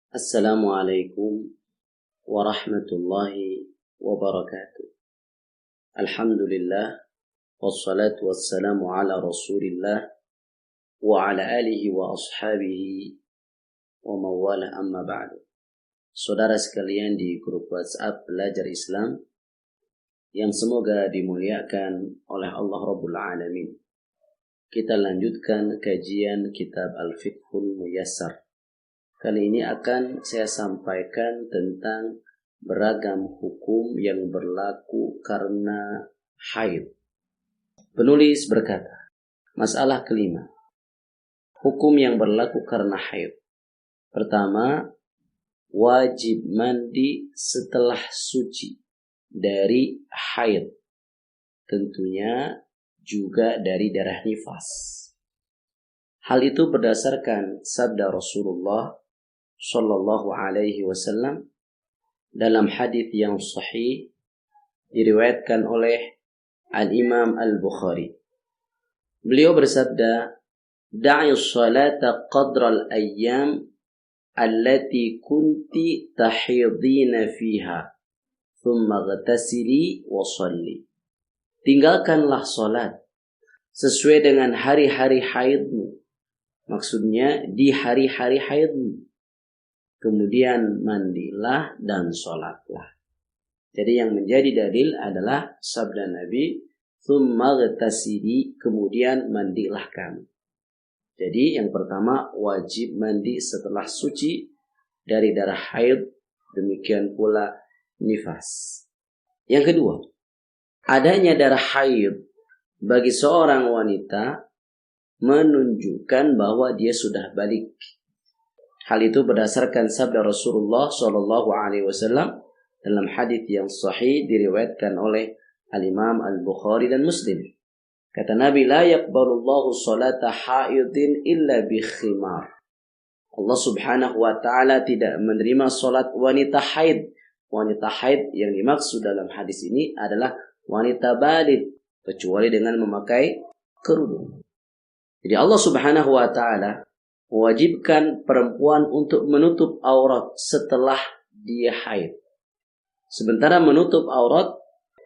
Assalamualaikum warahmatullahi wabarakatuh. Alhamdulillah wassalatu wassalamu ala Rasulillah wa ala alihi wa ashabihi wa mawala amma ba'du. Saudara sekalian di grup WhatsApp Belajar Islam yang semoga dimuliakan oleh Allah Rabbul Alamin. Kita lanjutkan kajian kitab Al-Fiqhul Muyassar. Kali ini akan saya sampaikan tentang beragam hukum yang berlaku karena haid. Penulis berkata, masalah kelima, hukum yang berlaku karena haid. Pertama, wajib mandi setelah suci dari haid. Tentunya juga dari darah nifas. Hal itu berdasarkan sabda Rasulullah Sallallahu Alaihi Wasallam dalam hadis yang sahih diriwayatkan oleh Al-Imam Al-Bukhari. Beliau bersabda, "Da'i sholata qadra al-ayyam allati kunti tahidina fiha, thumma ghatasili wa sholli." Tinggalkanlah salat sesuai dengan hari-hari haidmu. Maksudnya di hari-hari haidmu. Kemudian mandilah dan sholatlah. Jadi yang menjadi dalil adalah sabda Nabi, "Tsumma ghatasili," kemudian mandilah kamu. Jadi yang pertama wajib mandi setelah suci dari darah haid, demikian pula nifas. Yang kedua, adanya darah haid bagi seorang wanita menunjukkan bahwa dia sudah balik. Hal itu berdasarkan sabda Rasulullah Shallallahu Alaihi Wasallam dalam hadis yang sahih diriwayatkan oleh Al-Imam Al-Bukhari dan Muslim. Kata Nabi, "La yaqbalullahu salata haidin illa bi khimar." Allah Subhanahu wa taala tidak menerima salat wanita haid. Wanita haid yang dimaksud dalam hadis ini adalah wanita baligh kecuali dengan memakai kerudung. Jadi Allah Subhanahu wa taala mewajibkan perempuan untuk menutup aurat setelah dia haid. Sementara menutup aurat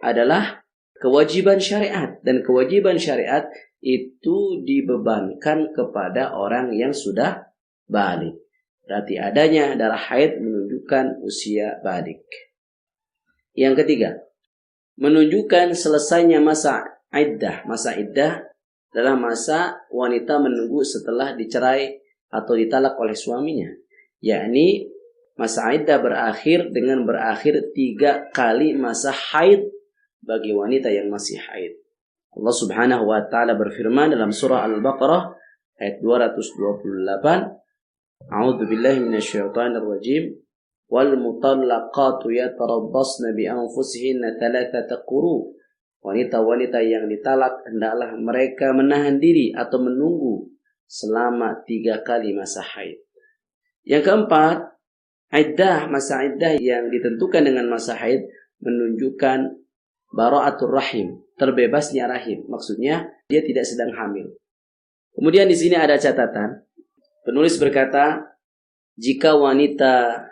adalah kewajiban syariat, dan kewajiban syariat itu dibebankan kepada orang yang sudah balik. Berarti adanya darah haid menunjukkan usia balik. Yang ketiga, menunjukkan selesainya masa iddah. Masa iddah adalah masa wanita menunggu setelah dicerai atau ditalak oleh suaminya, yakni masa iddah berakhir dengan berakhir 3 kali masa haid bagi wanita yang masih haid. Allah Subhanahu wa taala berfirman dalam surah Al-Baqarah ayat 228, "A'udzu billahi minasyaitonir rajim, wal mutallaqatu yatarabbasna bi anfusihinna thalathata quru." Wanita-wanita yang ditalak hendaklah mereka menahan diri atau menunggu selama 3 kali masa haid. Yang keempat, masa iddah yang ditentukan dengan masa haid menunjukkan bara'atul rahim, terbebasnya rahim. Maksudnya dia tidak sedang hamil. Kemudian di sini ada catatan. Penulis berkata, jika wanita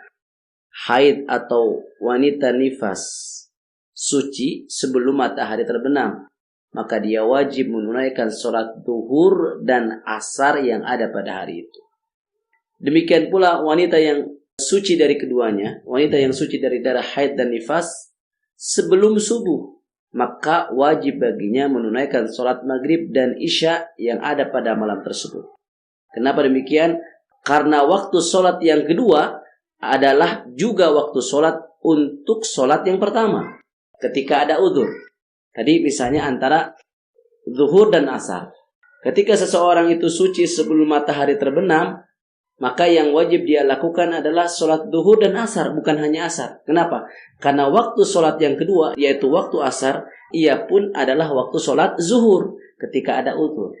haid atau wanita nifas suci sebelum matahari terbenam, maka dia wajib menunaikan sholat zuhur dan asar yang ada pada hari itu. Demikian pula wanita yang suci dari keduanya, wanita yang suci dari darah haid dan nifas, sebelum subuh, maka wajib baginya menunaikan sholat maghrib dan isya yang ada pada malam tersebut. Kenapa demikian? Karena waktu sholat yang kedua adalah juga waktu sholat untuk sholat yang pertama, ketika ada udzur. Tadi misalnya antara zuhur dan asar. Ketika seseorang itu suci sebelum matahari terbenam, maka yang wajib dia lakukan adalah sholat zuhur dan asar, bukan hanya asar. Kenapa? Karena waktu sholat yang kedua, yaitu waktu asar, ia pun adalah waktu sholat zuhur ketika ada udzur.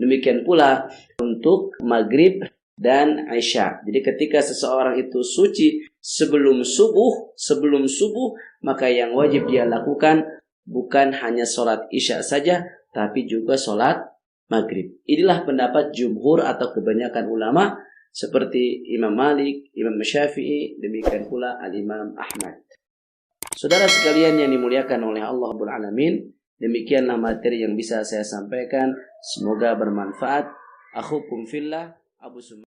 Demikian pula untuk maghrib dan isya. Jadi ketika seseorang itu suci sebelum subuh, maka yang wajib dia lakukan bukan hanya sholat isya saja, tapi juga sholat maghrib. Inilah pendapat jumhur atau kebanyakan ulama seperti Imam Malik, Imam Syafi'i, demikian pula Al-Imam Ahmad. Saudara sekalian yang dimuliakan oleh Allah Rabbul Alamin, demikianlah materi yang bisa saya sampaikan. Semoga bermanfaat. Akhukum fillah, Abu Sum.